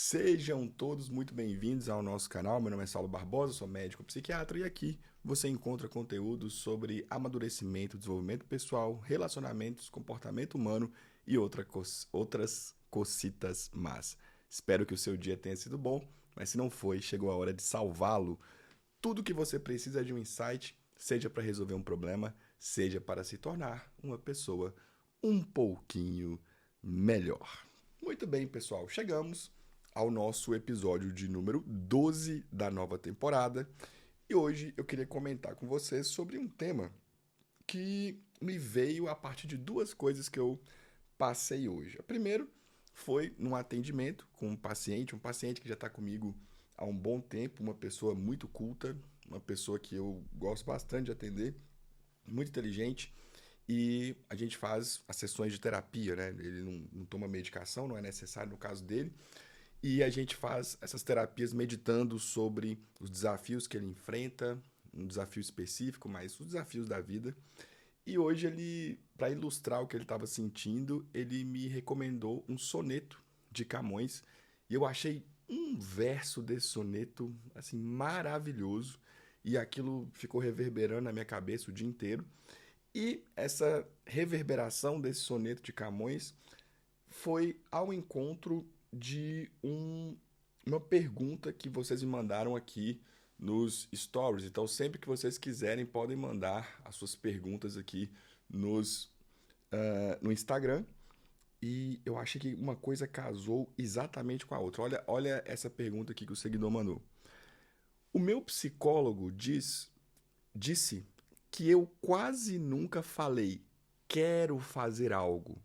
Sejam todos muito bem-vindos ao nosso canal. Meu nome é Saulo Barbosa, sou médico psiquiatra e aqui você encontra conteúdos sobre amadurecimento, desenvolvimento pessoal, relacionamentos, comportamento humano e outras cocitas más. Espero que o seu dia tenha sido bom, mas se não foi, chegou a hora de salvá-lo. Tudo que você precisa é de um insight, seja para resolver um problema, seja para se tornar uma pessoa um pouquinho melhor. Muito bem, pessoal, chegamos ao nosso episódio de número 12 da nova temporada. E hoje eu queria comentar com vocês sobre um tema que me veio a partir de duas coisas que eu passei hoje. A primeira foi num atendimento com um paciente que já está comigo há um bom tempo, uma pessoa muito culta, uma pessoa que eu gosto bastante de atender, muito inteligente, e a gente faz as sessões de terapia, né? Ele não toma medicação, não é necessário no caso dele, e a gente faz essas terapias meditando sobre os desafios que ele enfrenta, um desafio específico, mas os desafios da vida. E hoje ele, para ilustrar o que ele estava sentindo, ele me recomendou um soneto de Camões. E eu achei um verso desse soneto assim maravilhoso, e aquilo ficou reverberando na minha cabeça o dia inteiro. E essa reverberação desse soneto de Camões foi ao encontro de uma pergunta que vocês me mandaram aqui nos stories. Então, sempre que vocês quiserem, podem mandar as suas perguntas aqui no Instagram. E eu achei que uma coisa casou exatamente com a outra. Olha essa pergunta aqui que o seguidor mandou. O meu psicólogo disse que eu quase nunca falei quero fazer algo.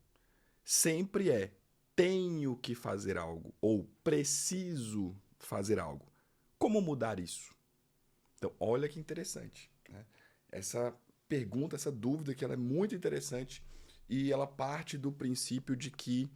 Sempre tenho que fazer algo ou preciso fazer algo. Como mudar isso? Então, olha que interessante, né? Essa pergunta, essa dúvida que ela é muito interessante e ela parte do princípio de que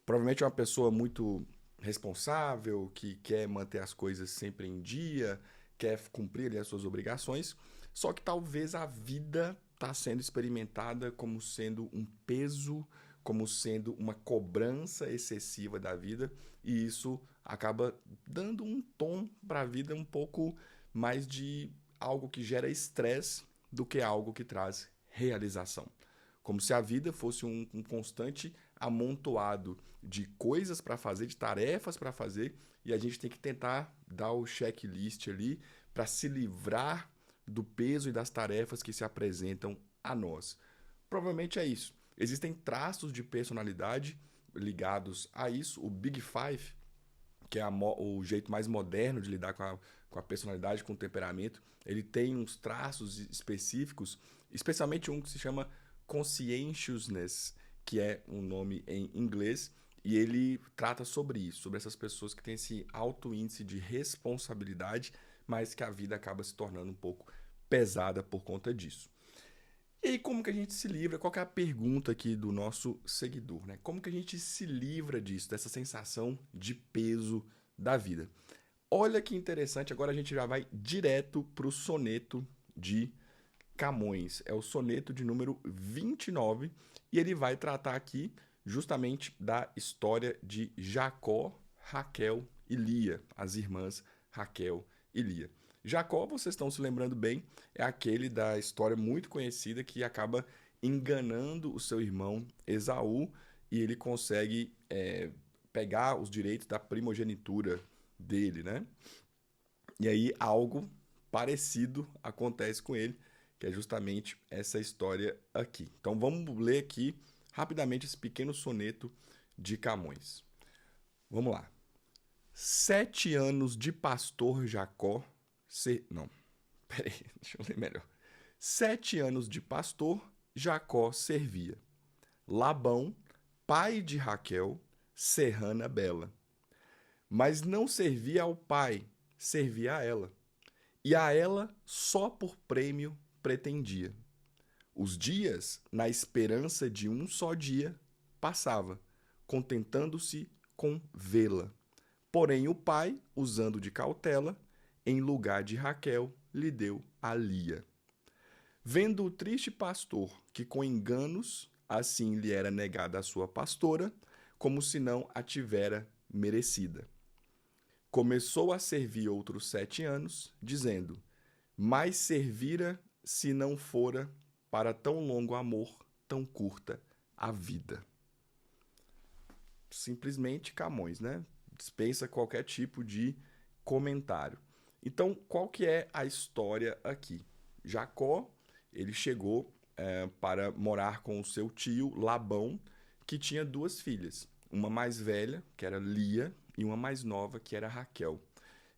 provavelmente é uma pessoa muito responsável, que quer manter as coisas sempre em dia, quer cumprir ali as suas obrigações, só que talvez a vida está sendo experimentada como sendo um peso, como sendo uma cobrança excessiva da vida, e isso acaba dando um tom para a vida um pouco mais de algo que gera estresse do que algo que traz realização. Como se a vida fosse um constante amontoado de coisas para fazer, de tarefas para fazer, e a gente tem que tentar dar o checklist ali para se livrar do peso e das tarefas que se apresentam a nós. Provavelmente é isso. Existem traços de personalidade ligados a isso. O Big Five, que é o jeito mais moderno de lidar com a personalidade, com o temperamento, ele tem uns traços específicos, especialmente um que se chama Conscientiousness, que é um nome em inglês, e ele trata sobre isso, sobre essas pessoas que têm esse alto índice de responsabilidade, mas que a vida acaba se tornando um pouco pesada por conta disso. E aí, como que a gente se livra? Qual que é a pergunta aqui do nosso seguidor, né? Como que a gente se livra disso, dessa sensação de peso da vida? Olha que interessante, agora a gente já vai direto para o soneto de Camões. É o soneto de número 29 e ele vai tratar aqui justamente da história de Jacó, Raquel e Lia, as irmãs Raquel e Lia. Jacó, vocês estão se lembrando bem, é aquele da história muito conhecida que acaba enganando o seu irmão Esaú e ele consegue pegar os direitos da primogenitura dele, né? E aí algo parecido acontece com ele, que é justamente essa história aqui. Então vamos ler aqui rapidamente esse pequeno soneto de Camões. Vamos lá. 7 anos de pastor Jacó... Não, peraí, deixa eu ler melhor. 7 anos de pastor Jacó servia. Labão, pai de Raquel, serrana bela. Mas não servia ao pai, servia a ela. E a ela só por prêmio pretendia. Os dias, na esperança de um só dia, passava, contentando-se com vê-la. Porém o pai, usando de cautela, em lugar de Raquel, lhe deu a Lia. Vendo o triste pastor que com enganos assim lhe era negada a sua pastora, como se não a tivera merecida. Começou a servir outros 7 anos, dizendo: mais servira se não fora para tão longo amor, tão curta a vida. Simplesmente Camões, né? Dispensa qualquer tipo de comentário. Então, qual que é a história aqui? Jacó, ele chegou para morar com o seu tio Labão, que tinha 2 filhas. Uma mais velha, que era Lia, e uma mais nova, que era Raquel.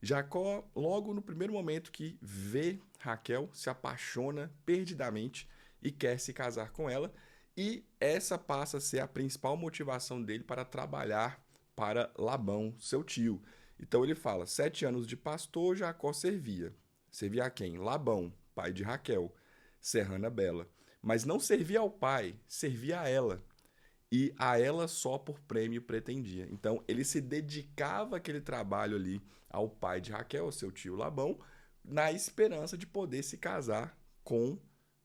Jacó, logo no primeiro momento que vê Raquel, se apaixona perdidamente e quer se casar com ela, e essa passa a ser a principal motivação dele para trabalhar para Labão, seu tio. Então ele fala: 7 anos de pastor, Jacó servia. Servia a quem? Labão, pai de Raquel, serrana bela. Mas não servia ao pai, servia a ela. E a ela só por prêmio pretendia. Então ele se dedicava àquele trabalho ali ao pai de Raquel, ao seu tio Labão, na esperança de poder se casar com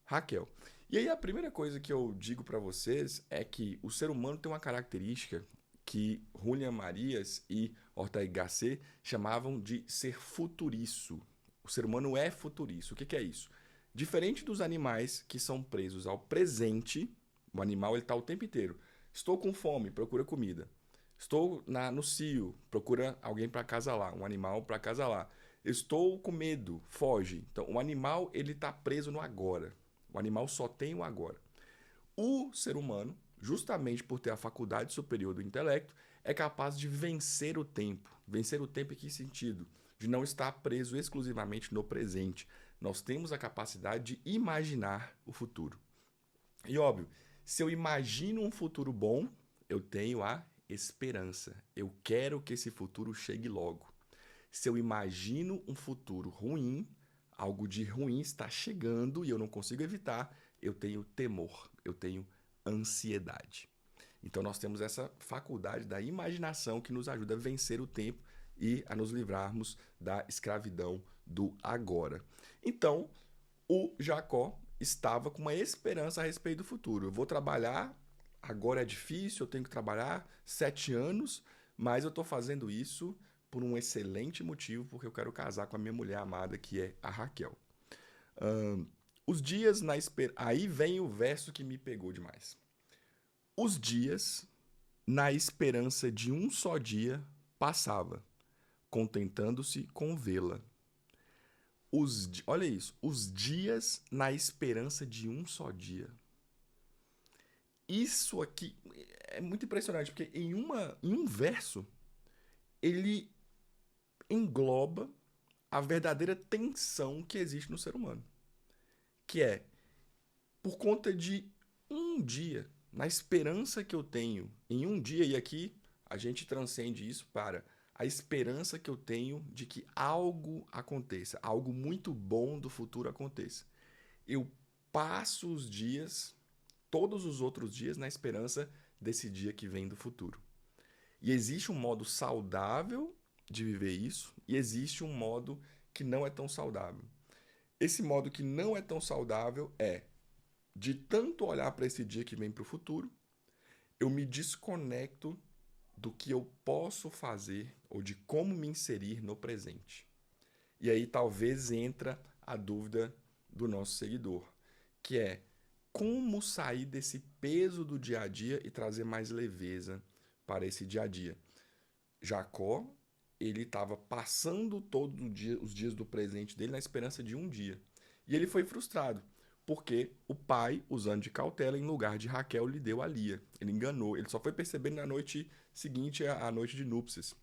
Raquel. E aí a primeira coisa que eu digo para vocês é que o ser humano tem uma característica que Julian Marias e Ortega y Gasset chamavam de ser futuriço. O ser humano é futuriço. O que é isso? Diferente dos animais que são presos ao presente, o animal está o tempo inteiro. Estou com fome, procura comida. Estou no cio, procura alguém para acasalar, um animal para acasalar. Estou com medo, foge. Então, o animal ele está preso no agora. O animal só tem o agora. O ser humano, justamente por ter a faculdade superior do intelecto, é capaz de vencer o tempo. Vencer o tempo em que sentido? De não estar preso exclusivamente no presente. Nós temos a capacidade de imaginar o futuro. E óbvio, se eu imagino um futuro bom, eu tenho a esperança. Eu quero que esse futuro chegue logo. Se eu imagino um futuro ruim, algo de ruim está chegando e eu não consigo evitar, eu tenho temor, eu tenho ansiedade. Então nós temos essa faculdade da imaginação que nos ajuda a vencer o tempo e a nos livrarmos da escravidão do agora. Então, o Jacó estava com uma esperança a respeito do futuro. Eu vou trabalhar, agora é difícil, eu tenho que trabalhar 7 anos, mas eu estou fazendo isso por um excelente motivo, porque eu quero casar com a minha mulher amada, que é a Raquel. Os dias na esperança... Aí vem o verso que me pegou demais. Os dias na esperança de um só dia passava, contentando-se com vê-la. Olha isso, os dias na esperança de um só dia. Isso aqui é muito impressionante, porque em um verso, ele engloba a verdadeira tensão que existe no ser humano. Que é, por conta de um dia, na esperança que eu tenho em um dia, e aqui a gente transcende isso para a esperança que eu tenho de que algo aconteça, algo muito bom do futuro aconteça. Eu passo os dias, todos os outros dias, na esperança desse dia que vem do futuro. E existe um modo saudável de viver isso, e existe um modo que não é tão saudável. Esse modo que não é tão saudável é de tanto olhar para esse dia que vem para o futuro, eu me desconecto do que eu posso fazer ou de como me inserir no presente. E aí talvez entra a dúvida do nosso seguidor, que é como sair desse peso do dia a dia e trazer mais leveza para esse dia a dia. Jacó, ele estava passando todos os dias do presente dele na esperança de um dia. E ele foi frustrado, porque o pai, usando de cautela, em lugar de Raquel, lhe deu a Lia. Ele enganou, ele só foi percebendo na noite seguinte à noite de núpcias.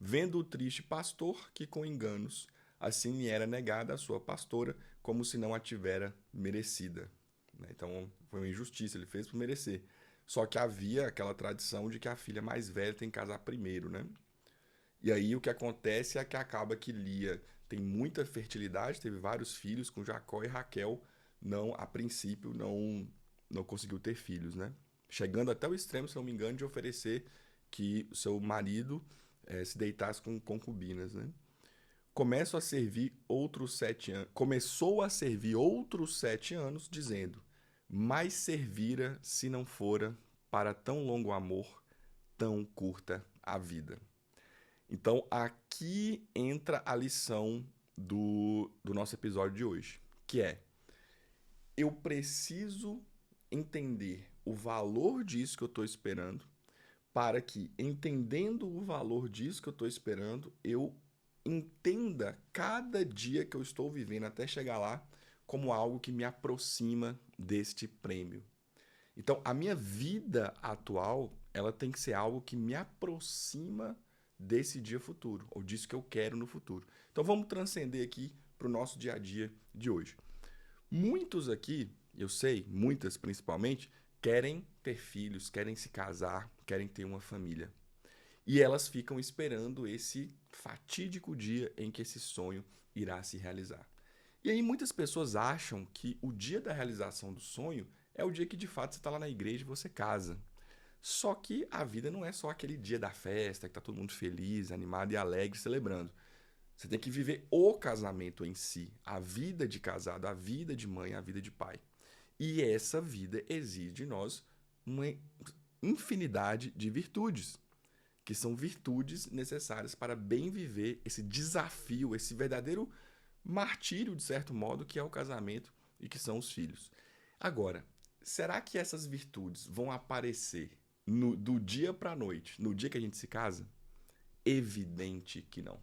Vendo o triste pastor que com enganos assim lhe era negada a sua pastora, como se não a tivera merecida. Então foi uma injustiça, ele fez por merecer. Só que havia aquela tradição de que a filha mais velha tem que casar primeiro, né? E aí o que acontece é que acaba que Lia tem muita fertilidade, teve vários filhos com Jacó, e Raquel a princípio não conseguiu ter filhos, né? Chegando até o extremo, se não me engano, de oferecer que o seu marido se deitasse com concubinas, né? Começou a servir outros 7 anos, dizendo: mais servira se não fora para tão longo amor, tão curta a vida. Então, aqui entra a lição do nosso episódio de hoje, que é: eu preciso entender o valor disso que eu estou esperando, para que, entendendo o valor disso que eu estou esperando, eu entenda cada dia que eu estou vivendo até chegar lá como algo que me aproxima deste prêmio. Então, a minha vida atual, ela tem que ser algo que me aproxima desse dia futuro, ou disso que eu quero no futuro. Então, vamos transcender aqui para o nosso dia a dia de hoje. Muitos aqui, eu sei, muitas principalmente, querem ter filhos, querem se casar, querem ter uma família. E elas ficam esperando esse fatídico dia em que esse sonho irá se realizar. E aí muitas pessoas acham que o dia da realização do sonho é o dia que de fato você está lá na igreja e você casa. Só que a vida não é só aquele dia da festa, que está todo mundo feliz, animado e alegre, celebrando. Você tem que viver o casamento em si, a vida de casado, a vida de mãe, a vida de pai. E essa vida exige de nós uma infinidade de virtudes, que são virtudes necessárias para bem viver esse desafio, esse verdadeiro martírio, de certo modo, que é o casamento e que são os filhos. Agora, será que essas virtudes vão aparecer do dia para a noite, no dia que a gente se casa? Evidente que não.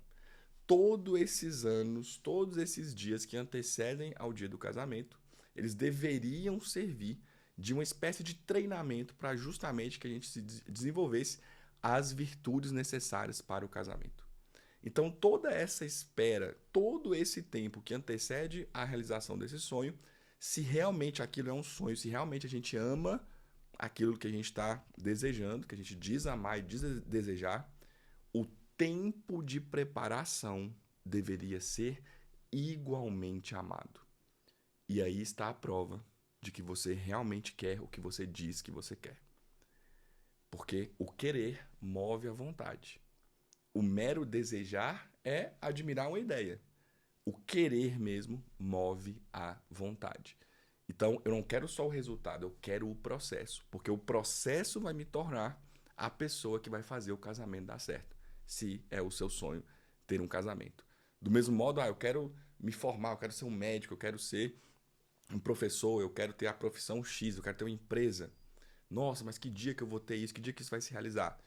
Todos esses anos, todos esses dias que antecedem ao dia do casamento, eles deveriam servir de uma espécie de treinamento para justamente que a gente se desenvolvesse as virtudes necessárias para o casamento. Então, toda essa espera, todo esse tempo que antecede a realização desse sonho, se realmente aquilo é um sonho, se realmente a gente ama aquilo que a gente está desejando, que a gente diz amar e diz desejar, o tempo de preparação deveria ser igualmente amado. E aí está a prova de que você realmente quer o que você diz que você quer. Porque o querer move a vontade. O mero desejar é admirar uma ideia. O querer mesmo move a vontade. Então, eu não quero só o resultado, eu quero o processo. Porque o processo vai me tornar a pessoa que vai fazer o casamento dar certo. Se é o seu sonho ter um casamento. Do mesmo modo, eu quero me formar, eu quero ser um médico, eu quero ser um professor, eu quero ter a profissão X, eu quero ter uma empresa. Nossa, mas que dia que eu vou ter isso? Que dia que isso vai se realizar?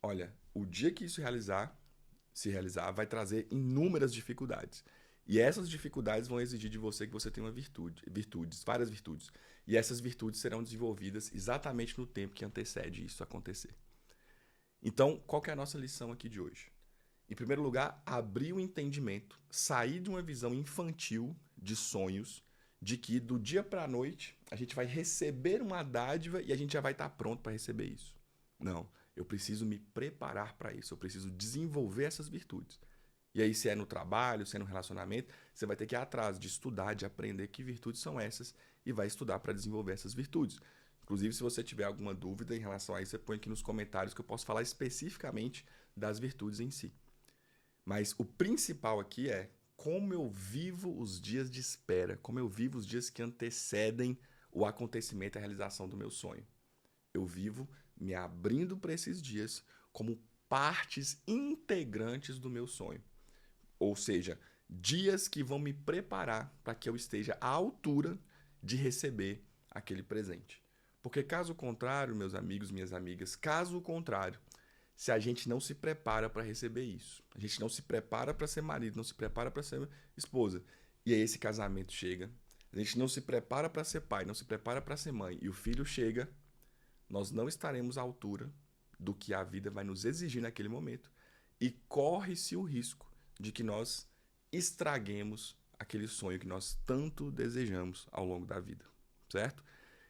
Olha, o dia que isso se realizar, vai trazer inúmeras dificuldades. E essas dificuldades vão exigir de você que você tenha uma virtudes, várias virtudes. E essas virtudes serão desenvolvidas exatamente no tempo que antecede isso acontecer. Então, qual que é a nossa lição aqui de hoje? Em primeiro lugar, abrir o entendimento, sair de uma visão infantil de sonhos, de que do dia para a noite a gente vai receber uma dádiva e a gente já vai estar pronto para receber isso. Não, eu preciso me preparar para isso, eu preciso desenvolver essas virtudes. E aí, se é no trabalho, se é no relacionamento, você vai ter que ir atrás de estudar, de aprender que virtudes são essas e vai estudar para desenvolver essas virtudes. Inclusive, se você tiver alguma dúvida em relação a isso, você põe aqui nos comentários que eu posso falar especificamente das virtudes em si. Mas o principal aqui é como eu vivo os dias de espera, como eu vivo os dias que antecedem o acontecimento e a realização do meu sonho. Eu vivo me abrindo para esses dias como partes integrantes do meu sonho. Ou seja, dias que vão me preparar para que eu esteja à altura de receber aquele presente. Porque caso contrário, meus amigos, minhas amigas, caso contrário, se a gente não se prepara para receber isso, a gente não se prepara para ser marido, não se prepara para ser esposa, e aí esse casamento chega, a gente não se prepara para ser pai, não se prepara para ser mãe, e o filho chega, nós não estaremos à altura do que a vida vai nos exigir naquele momento, e corre-se o risco de que nós estraguemos aquele sonho que nós tanto desejamos ao longo da vida, certo?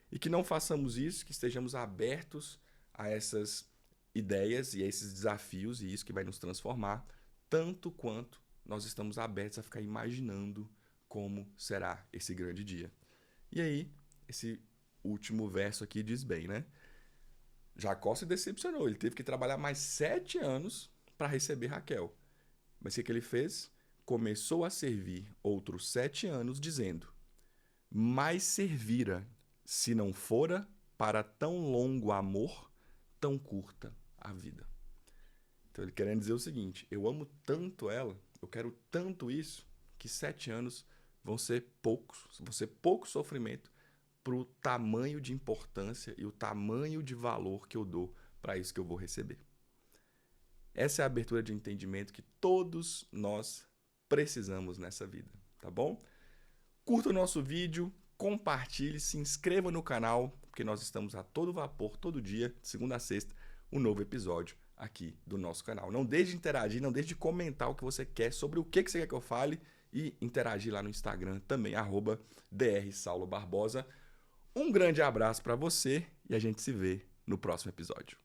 E que não façamos isso, que estejamos abertos a essas ideias e a esses desafios, e isso que vai nos transformar, tanto quanto nós estamos abertos a ficar imaginando como será esse grande dia. E aí, esse último verso aqui diz bem, né? Jacó se decepcionou, ele teve que trabalhar mais 7 anos para receber Raquel. Mas o que ele fez? Começou a servir outros 7 anos, dizendo: mais servira, se não fora para tão longo amor, tão curta a vida. Então ele querendo dizer o seguinte: eu amo tanto ela, eu quero tanto isso, que 7 anos vão ser pouco sofrimento para o tamanho de importância e o tamanho de valor que eu dou para isso que eu vou receber. Essa é a abertura de entendimento que todos nós precisamos nessa vida, tá bom? Curta o nosso vídeo, compartilhe, se inscreva no canal, porque nós estamos a todo vapor, todo dia, de segunda a sexta, um novo episódio aqui do nosso canal. Não deixe de interagir, não deixe de comentar o que você quer, sobre o que você quer que eu fale, e interagir lá no Instagram também, @drsaulobarbosa. Um grande abraço para você e a gente se vê no próximo episódio.